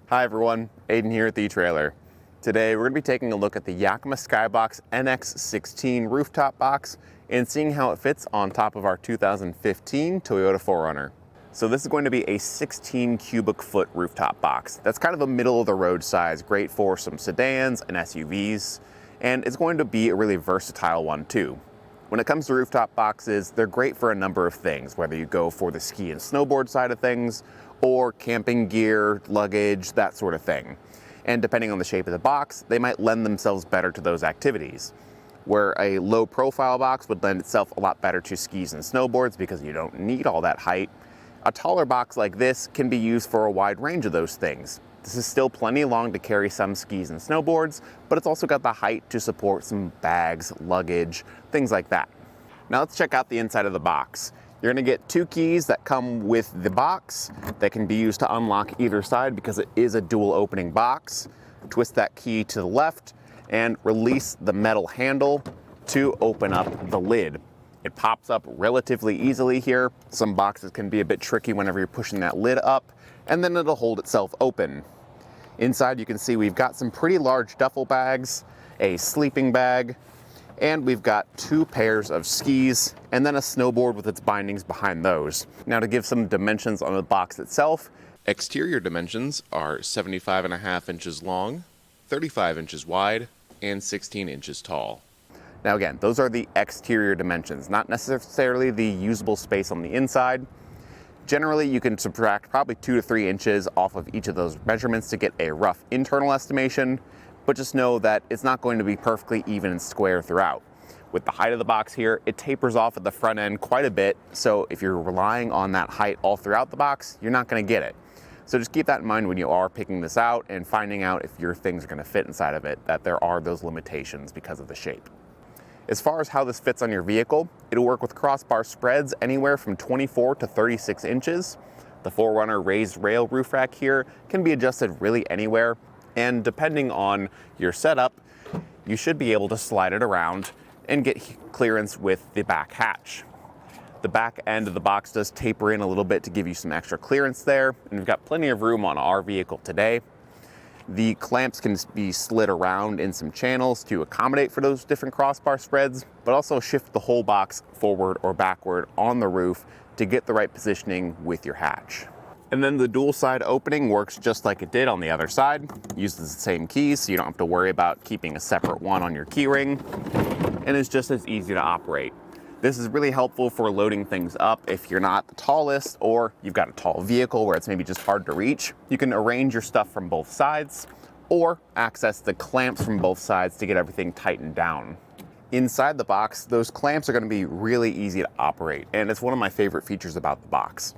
Hi everyone, Aiden here at the etrailer. Today we're going to be taking a look at the Yakima SkyBox NX 16 rooftop box and seeing how it fits on top of our 2015 Toyota 4Runner. So this is going to be a 16 cubic foot rooftop box. That's kind of a middle of the road size, great for some sedans and SUVs, and it's going to be a really versatile one too. When it comes to rooftop boxes, they're great for a number of things, whether you go for the ski and snowboard side of things, or camping gear, luggage, that sort of thing. And depending on the shape of the box, they might lend themselves better to those activities. Where a low profile box would lend itself a lot better to skis and snowboards because you don't need all that height, a taller box like this can be used for a wide range of those things. This is still plenty long to carry some skis and snowboards, but it's also got the height to support some bags, luggage, things like that. Now let's check out the inside of the box. You're going to get two keys that come with the box that can be used to unlock either side because it is a dual opening box. Twist that key to the left and release the metal handle to open up the lid. It pops up relatively easily here. Some boxes can be a bit tricky whenever you're pushing that lid up, and then it'll hold itself open. Inside you can see we've got some pretty large duffel bags, a sleeping bag, and we've got two pairs of skis and then a snowboard with its bindings behind those. Now to give some dimensions on the box itself, exterior dimensions are 75.5 inches long, 35 inches wide, and 16 inches tall. Now again, those are the exterior dimensions, not necessarily the usable space on the inside. Generally, you can subtract probably 2 to 3 inches off of each of those measurements to get a rough internal estimation. But just know that it's not going to be perfectly even and square throughout. With the height of the box here, it tapers off at the front end quite a bit, so if you're relying on that height all throughout the box, you're not going to get it. So just keep that in mind when you are picking this out and finding out if your things are going to fit inside of it, that there are those limitations because of the shape. As far as how this fits on your vehicle, it'll work with crossbar spreads anywhere from 24 to 36 inches. The 4Runner raised rail roof rack here can be adjusted really anywhere. And depending on your setup, you should be able to slide it around and get clearance with the back hatch. The back end of the box does taper in a little bit to give you some extra clearance there, and we've got plenty of room on our vehicle today. The clamps can be slid around in some channels to accommodate for those different crossbar spreads, but also shift the whole box forward or backward on the roof to get the right positioning with your hatch. And then the dual side opening works just like it did on the other side. Uses the same keys, so you don't have to worry about keeping a separate one on your key ring, and it's just as easy to operate. This is really helpful for loading things up if you're not the tallest or you've got a tall vehicle where it's maybe just hard to reach. You can arrange your stuff from both sides or access the clamps from both sides to get everything tightened down. Inside the box, those clamps are going to be really easy to operate, and it's one of my favorite features about the box.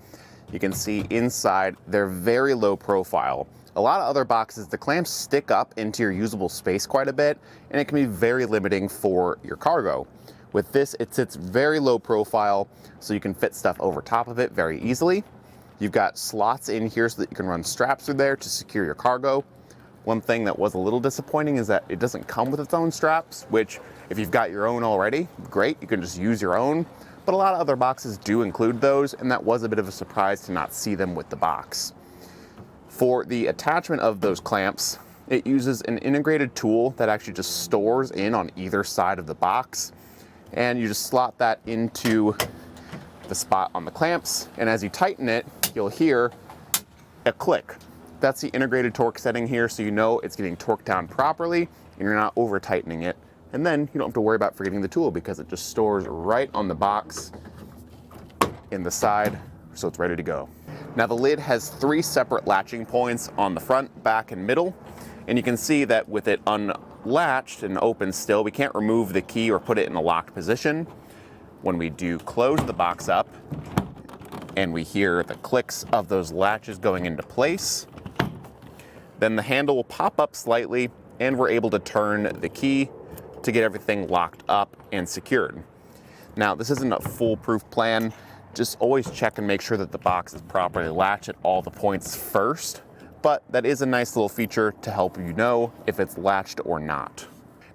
You can see inside, they're very low profile. A lot of other boxes, the clamps stick up into your usable space quite a bit, and it can be very limiting for your cargo. With this, it sits very low profile, so you can fit stuff over top of it very easily. You've got slots in here so that you can run straps through there to secure your cargo. One thing that was a little disappointing is that it doesn't come with its own straps, which if you've got your own already, great, you can just use your own. But a lot of other boxes do include those, and that was a bit of a surprise to not see them with the box. For the attachment of those clamps, it uses an integrated tool that actually just stores in on either side of the box, and you just slot that into the spot on the clamps, and as you tighten it, you'll hear a click. That's the integrated torque setting here, so you know it's getting torqued down properly, and you're not over tightening it. And then you don't have to worry about forgetting the tool because it just stores right on the box in the side, so it's ready to go. Now the lid has 3 separate latching points on the front, back, and middle. And you can see that with it unlatched and open still, we can't remove the key or put it in a locked position. When we do close the box up and we hear the clicks of those latches going into place, then the handle will pop up slightly and we're able to turn the key to get everything locked up and secured. Now, this isn't a foolproof plan. Just always check and make sure that the box is properly latched at all the points first, but that is a nice little feature to help you know if it's latched or not.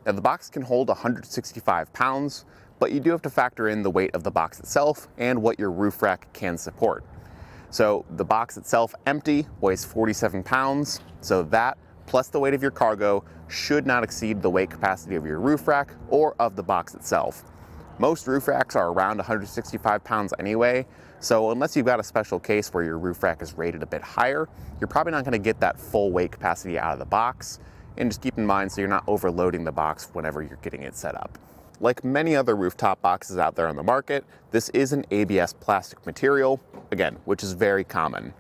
Now, the box can hold 165 pounds, but you do have to factor in the weight of the box itself and what your roof rack can support. So the box itself empty weighs 47 pounds, so that plus the weight of your cargo should not exceed the weight capacity of your roof rack or of the box itself. Most roof racks are around 165 pounds anyway, so unless you've got a special case where your roof rack is rated a bit higher, you're probably not going to get that full weight capacity out of the box. And just keep in mind so you're not overloading the box whenever you're getting it set up. Like many other rooftop boxes out there on the market, this is an ABS plastic material, again, which is very common.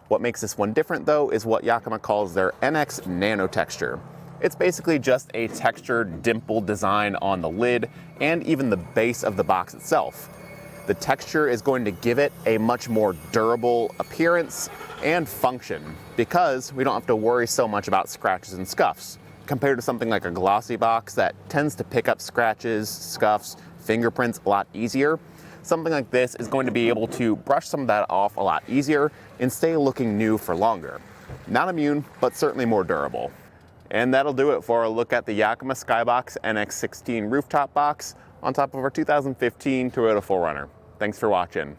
What makes this one different though is what Yakima calls their NX Nano Texture. It's basically just a textured dimple design on the lid and even the base of the box itself. The texture is going to give it a much more durable appearance and function because we don't have to worry so much about scratches and scuffs compared to something like a glossy box that tends to pick up scratches, scuffs, fingerprints a lot easier. Something like this is going to be able to brush some of that off a lot easier and stay looking new for longer. Not immune, but certainly more durable. And that'll do it for a look at the Yakima SkyBox NX16 rooftop box on top of our 2015 Toyota 4Runner. Thanks for watching.